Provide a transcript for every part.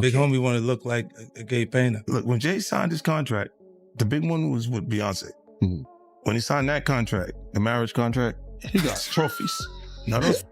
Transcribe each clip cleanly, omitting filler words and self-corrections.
Big homie wanted to look like a gay painter. Look, when Jay signed his contract, the big one was with Beyonce. Mhm. When he signed that contract, the marriage contract, he got trophies. Now those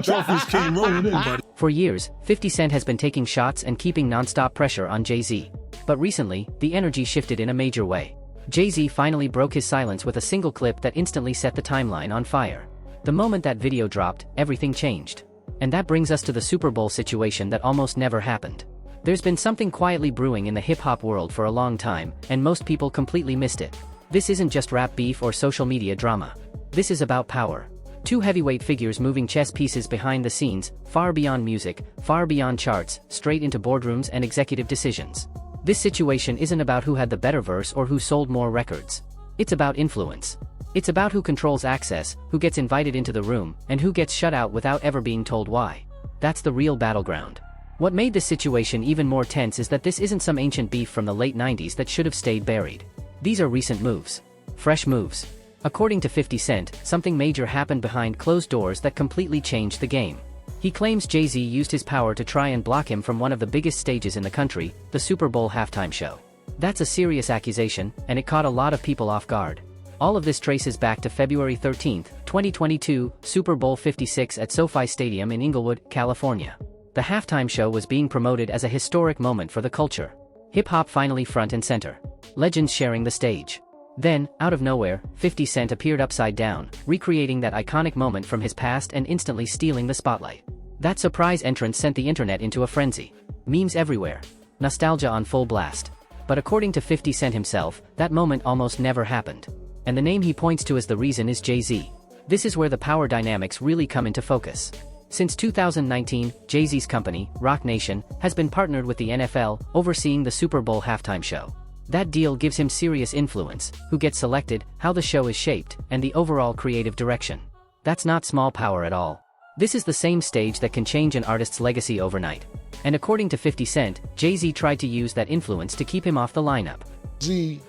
trophies came rolling in, buddy. For years, 50 Cent has been taking shots and keeping non-stop pressure on Jay-Z. But recently, the energy shifted in a major way. Jay-Z finally broke his silence with a single clip that instantly set the timeline on fire. The moment that video dropped, everything changed. And that brings us to the Super Bowl situation that almost never happened. There's been something quietly brewing in the hip-hop world for a long time, and most people completely missed it. This isn't just rap beef or social media drama. This is about power. Two heavyweight figures moving chess pieces behind the scenes, far beyond music, far beyond charts, straight into boardrooms and executive decisions. This situation isn't about who had the better verse or who sold more records. It's about influence. It's about who controls access, who gets invited into the room, and who gets shut out without ever being told why. That's the real battleground. What made this situation even more tense is that this isn't some ancient beef from the late 90s that should have stayed buried. These are recent moves. Fresh moves. According to 50 Cent, something major happened behind closed doors that completely changed the game. He claims Jay-Z used his power to try and block him from one of the biggest stages in the country, the Super Bowl halftime show. That's a serious accusation, and it caught a lot of people off guard. All of this traces back to February 13, 2022, Super Bowl 56 at SoFi Stadium in Inglewood, California. The halftime show was being promoted as a historic moment for the culture. Hip-hop finally front and center. Legends sharing the stage. Then, out of nowhere, 50 Cent appeared upside down, recreating that iconic moment from his past and instantly stealing the spotlight. That surprise entrance sent the internet into a frenzy. Memes everywhere. Nostalgia on full blast. But according to 50 Cent himself, that moment almost never happened. And the name he points to as the reason is Jay-Z. This is where the power dynamics really come into focus. Since 2019, Jay-Z's company, Roc Nation, has been partnered with the NFL, overseeing the Super Bowl halftime show. That deal gives him serious influence, who gets selected, how the show is shaped, and the overall creative direction. That's not small power at all. This is the same stage that can change an artist's legacy overnight. And according to 50 Cent, Jay-Z tried to use that influence to keep him off the lineup. Jay-Z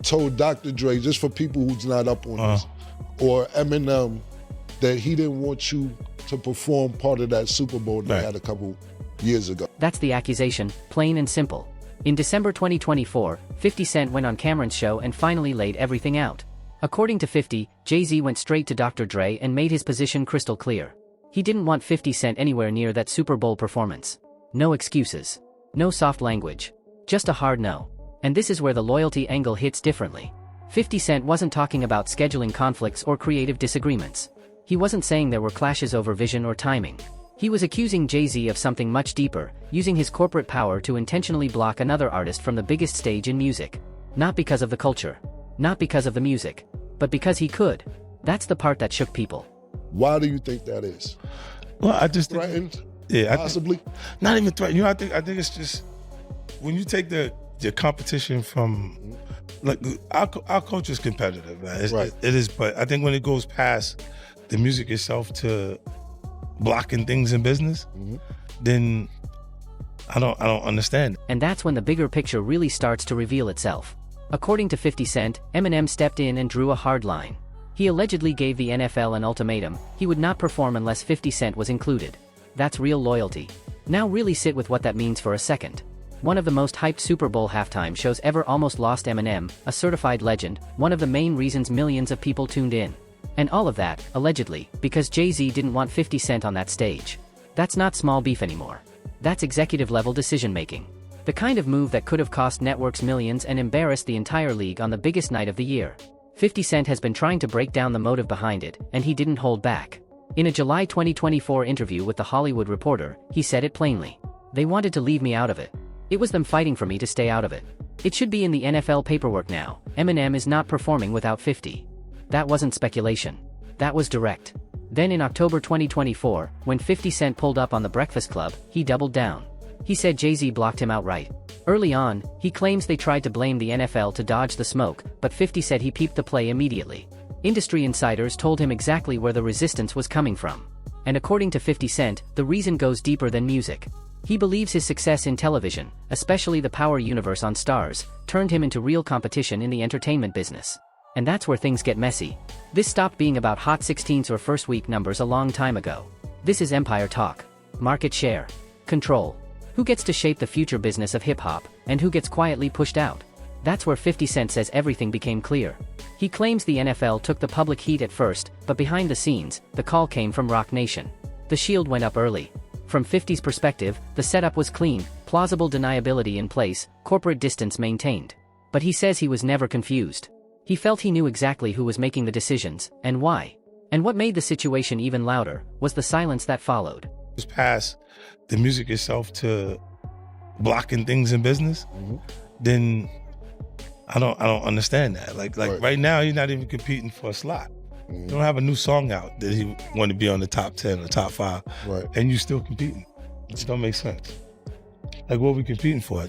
told Dr. Dre, just for people who's not up on this, or Eminem, that he didn't want you to perform part of that Super Bowl they had a couple years ago. That's the accusation, plain and simple. In December 2024, 50 Cent went on Cameron's show and finally laid everything out. According to 50, Jay-Z went straight to Dr. Dre and made his position crystal clear. He didn't want 50 Cent anywhere near that Super Bowl performance. No excuses. No soft language. Just a hard no. And this is where the loyalty angle hits differently. 50 Cent wasn't talking about scheduling conflicts or creative disagreements. He wasn't saying there were clashes over vision or timing. He was accusing Jay-Z of something much deeper, using his corporate power to intentionally block another artist from the biggest stage in music. Not because of the culture. Not because of the music. But because he could. That's the part that shook people. Why do you think that is? Well, I just think, Threatened? yeah, Possibly? not even threatened. You know, I think it's just when you take the competition from, like, our culture is competitive, man. It is, but I think when it goes past the music itself to blocking things in business, then I don't understand. And that's when the bigger picture really starts to reveal itself. According to 50 Cent, Eminem stepped in and drew a hard line. He allegedly gave the NFL an ultimatum: he would not perform unless 50 Cent was included. That's real loyalty. Now really sit with what that means for a second. One of the most hyped Super Bowl halftime shows ever almost lost Eminem, a certified legend, one of the main reasons millions of people tuned in. And all of that, allegedly, because Jay-Z didn't want 50 Cent on that stage. That's not small beef anymore. That's executive-level decision-making. The kind of move that could have cost networks millions and embarrassed the entire league on the biggest night of the year. 50 Cent has been trying to break down the motive behind it, and he didn't hold back. In a July 2024 interview with The Hollywood Reporter, he said it plainly. They wanted to leave me out of it. It was them fighting for me to stay out of it. It should be in the NFL paperwork now. Eminem is not performing without 50. That wasn't speculation. That was direct. Then in October 2024, when 50 Cent pulled up on The Breakfast Club, he doubled down. He said Jay-Z blocked him outright. Early on, he claims they tried to blame the NFL to dodge the smoke, but 50 said he peeped the play immediately. Industry insiders told him exactly where the resistance was coming from. And according to 50 Cent, the reason goes deeper than music. He believes his success in television, especially the Power universe on Stars, turned him into real competition in the entertainment business. And that's where things get messy. This stopped being about hot 16s or first week numbers a long time ago. This is empire talk. Market share. Control. Who gets to shape the future business of hip-hop, and who gets quietly pushed out? That's where 50 Cent says everything became clear. He claims the NFL took the public heat at first, but behind the scenes, the call came from Roc Nation. The shield went up early. From 50's perspective, the setup was clean, plausible deniability in place, corporate distance maintained. But he says he was never confused. He felt he knew exactly who was making the decisions, and why. And what made the situation even louder was the silence that followed. It's past the music itself to blocking things in business, then I don't understand that. Like right now, he's not even competing for a slot. You don't have a new song out that he want to be on the top 10 or top 5, and you still competing. It just don't make sense. Like, what are we competing for?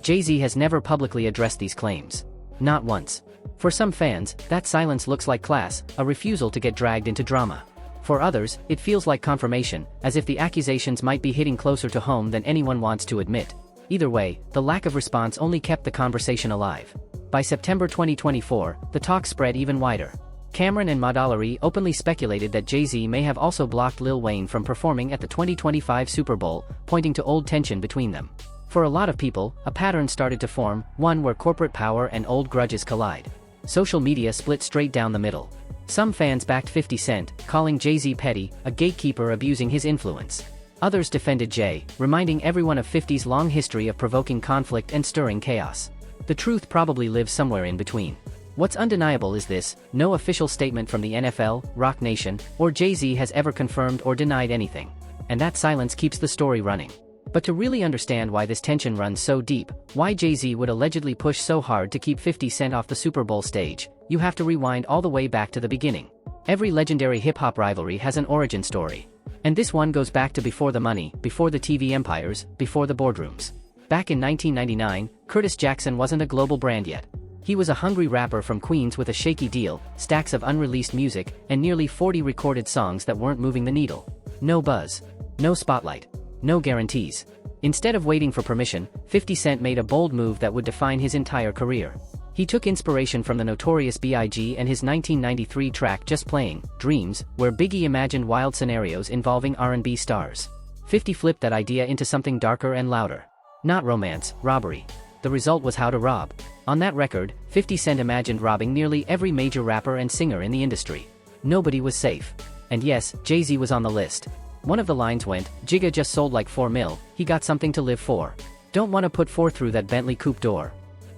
Jay-Z has never publicly addressed these claims. Not once. For some fans, that silence looks like class, a refusal to get dragged into drama. For others, it feels like confirmation, as if the accusations might be hitting closer to home than anyone wants to admit. Either way, the lack of response only kept the conversation alive. By September 2024, the talk spread even wider. Cameron and Madalari openly speculated that Jay-Z may have also blocked Lil Wayne from performing at the 2025 Super Bowl, pointing to old tension between them. For a lot of people, a pattern started to form, one where corporate power and old grudges collide. Social media split straight down the middle. Some fans backed 50 Cent, calling Jay-Z petty, a gatekeeper abusing his influence. Others defended Jay, reminding everyone of 50's long history of provoking conflict and stirring chaos. The truth probably lives somewhere in between. What's undeniable is this: no official statement from the NFL, Roc Nation, or Jay-Z has ever confirmed or denied anything. And that silence keeps the story running. But to really understand why this tension runs so deep, why Jay-Z would allegedly push so hard to keep 50 Cent off the Super Bowl stage, you have to rewind all the way back to the beginning. Every legendary hip-hop rivalry has an origin story. And this one goes back to before the money, before the TV empires, before the boardrooms. Back in 1999, Curtis Jackson wasn't a global brand yet. He was a hungry rapper from Queens with a shaky deal, stacks of unreleased music, and nearly 40 recorded songs that weren't moving the needle. No buzz. No spotlight. No guarantees. Instead of waiting for permission, 50 Cent made a bold move that would define his entire career. He took inspiration from the Notorious B.I.G. and his 1993 track Just Playing, Dreams, where Biggie imagined wild scenarios involving R&B stars. 50 flipped that idea into something darker and louder. Not romance, robbery. The result was How to Rob. On that record, 50 Cent imagined robbing nearly every major rapper and singer in the industry. Nobody was safe. And yes, Jay-Z was on the list. One of the lines went, "Jigga just sold like 4 mil, he got something to live for. Don't wanna put 4 through that Bentley coupe door."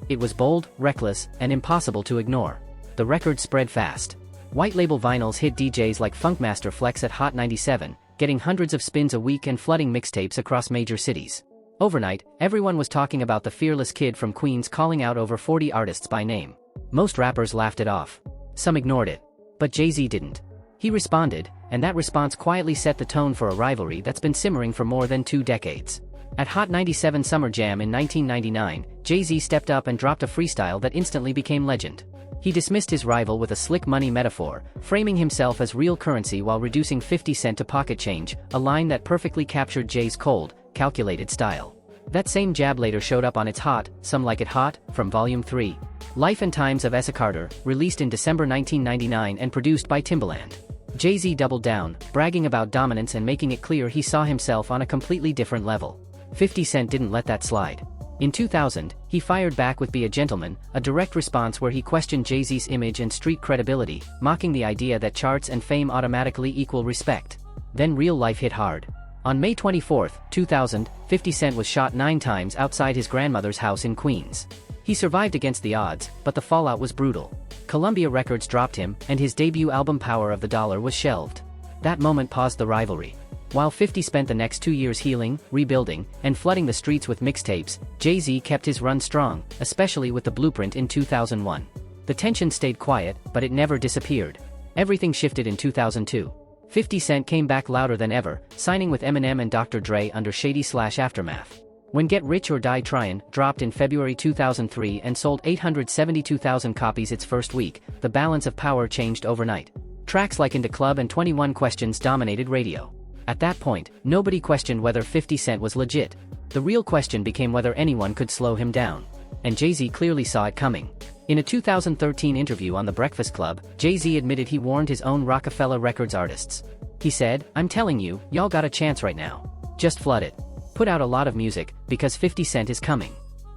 It was bold, reckless, and impossible to ignore. The record spread fast. White label vinyls hit DJs like Funkmaster Flex at Hot 97, getting hundreds of spins a week and flooding mixtapes across major cities. Overnight, everyone was talking about the fearless kid from Queens calling out over 40 artists by name. Most rappers laughed it off. Some ignored it. But Jay-Z didn't. He responded, and that response quietly set the tone for a rivalry that's been simmering for more than 2 decades. At Hot 97 Summer Jam in 1999, Jay-Z stepped up and dropped a freestyle that instantly became legend. He dismissed his rival with a slick money metaphor, framing himself as real currency while reducing 50 Cent to pocket change, a line that perfectly captured Jay's cold, calculated style. That same jab later showed up on its Hot, Some Like It Hot, from Volume 3. Life and Times of Essa Carter, released in December 1999 and produced by Timbaland. Jay-Z doubled down, bragging about dominance and making it clear he saw himself on a completely different level. 50 Cent didn't let that slide. In 2000, he fired back with Be a Gentleman, a direct response where he questioned Jay-Z's image and street credibility, mocking the idea that charts and fame automatically equal respect. Then real life hit hard. On May 24, 2000, 50 Cent was shot 9 times outside his grandmother's house in Queens. He survived against the odds, but the fallout was brutal. Columbia Records dropped him, and his debut album Power of the Dollar was shelved. That moment paused the rivalry. While 50 spent the next 2 years healing, rebuilding, and flooding the streets with mixtapes, Jay-Z kept his run strong, especially with The Blueprint in 2001. The tension stayed quiet, but it never disappeared. Everything shifted in 2002. 50 Cent came back louder than ever, signing with Eminem and Dr. Dre under Shady/Aftermath. When Get Rich or Die Tryin' dropped in February 2003 and sold 872,000 copies its first week, the balance of power changed overnight. Tracks like Into Club and 21 Questions dominated radio. At that point, nobody questioned whether 50 Cent was legit. The real question became whether anyone could slow him down. And Jay-Z clearly saw it coming. In a 2013 interview on The Breakfast Club, Jay-Z admitted he warned his own Rockefeller Records artists. He said, "I'm telling you, y'all got a chance right now. Just flood it. Put out a lot of music, because 50 Cent is coming.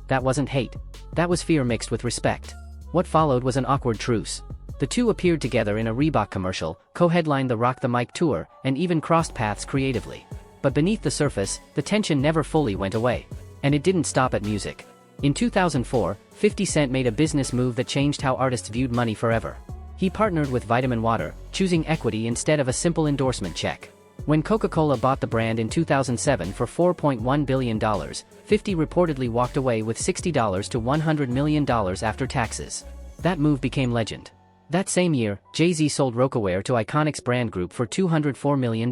That wasn't hate. That was fear mixed with respect. What followed was an awkward truce. The two appeared together in a Reebok commercial, co-headlined the Rock the Mic tour, and even crossed paths creatively. But beneath the surface, the tension never fully went away. And it didn't stop at music. In 2004, 50 Cent made a business move that changed how artists viewed money forever. He partnered with Vitamin Water, choosing equity instead of a simple endorsement check. When Coca-Cola bought the brand in 2007 for $4.1 billion, 50 reportedly walked away with $60 to $100 million after taxes. That move became legend. That same year, Jay-Z sold Rocawear to Iconic's brand group for $204 million.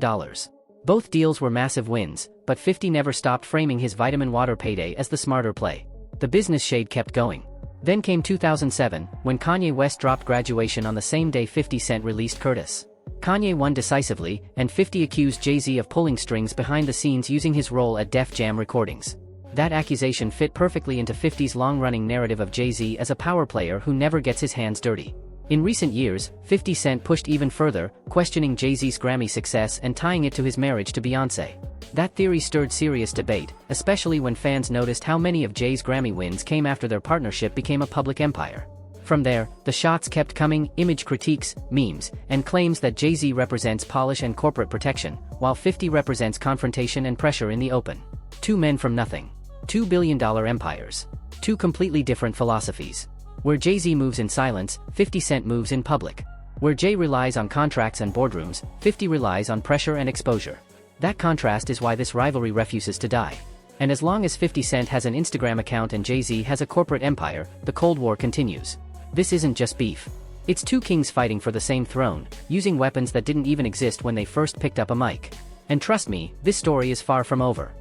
Both deals were massive wins, but 50 never stopped framing his Vitamin Water payday as the smarter play. The business shade kept going. Then came 2007, when Kanye West dropped Graduation on the same day 50 Cent released Curtis. Kanye won decisively, and 50 accused Jay-Z of pulling strings behind the scenes using his role at Def Jam Recordings. That accusation fit perfectly into 50's long-running narrative of Jay-Z as a power player who never gets his hands dirty. In recent years, 50 Cent pushed even further, questioning Jay-Z's Grammy success and tying it to his marriage to Beyoncé. That theory stirred serious debate, especially when fans noticed how many of Jay's Grammy wins came after their partnership became a public empire. From there, the shots kept coming, image critiques, memes, and claims that Jay-Z represents polish and corporate protection, while 50 represents confrontation and pressure in the open. Two men from nothing. $2 billion empires. Two completely different philosophies. Where Jay-Z moves in silence, 50 Cent moves in public. Where Jay relies on contracts and boardrooms, 50 relies on pressure and exposure. That contrast is why this rivalry refuses to die. And as long as 50 Cent has an Instagram account and Jay-Z has a corporate empire, the Cold War continues. This isn't just beef. It's two kings fighting for the same throne, using weapons that didn't even exist when they first picked up a mic. And trust me, this story is far from over.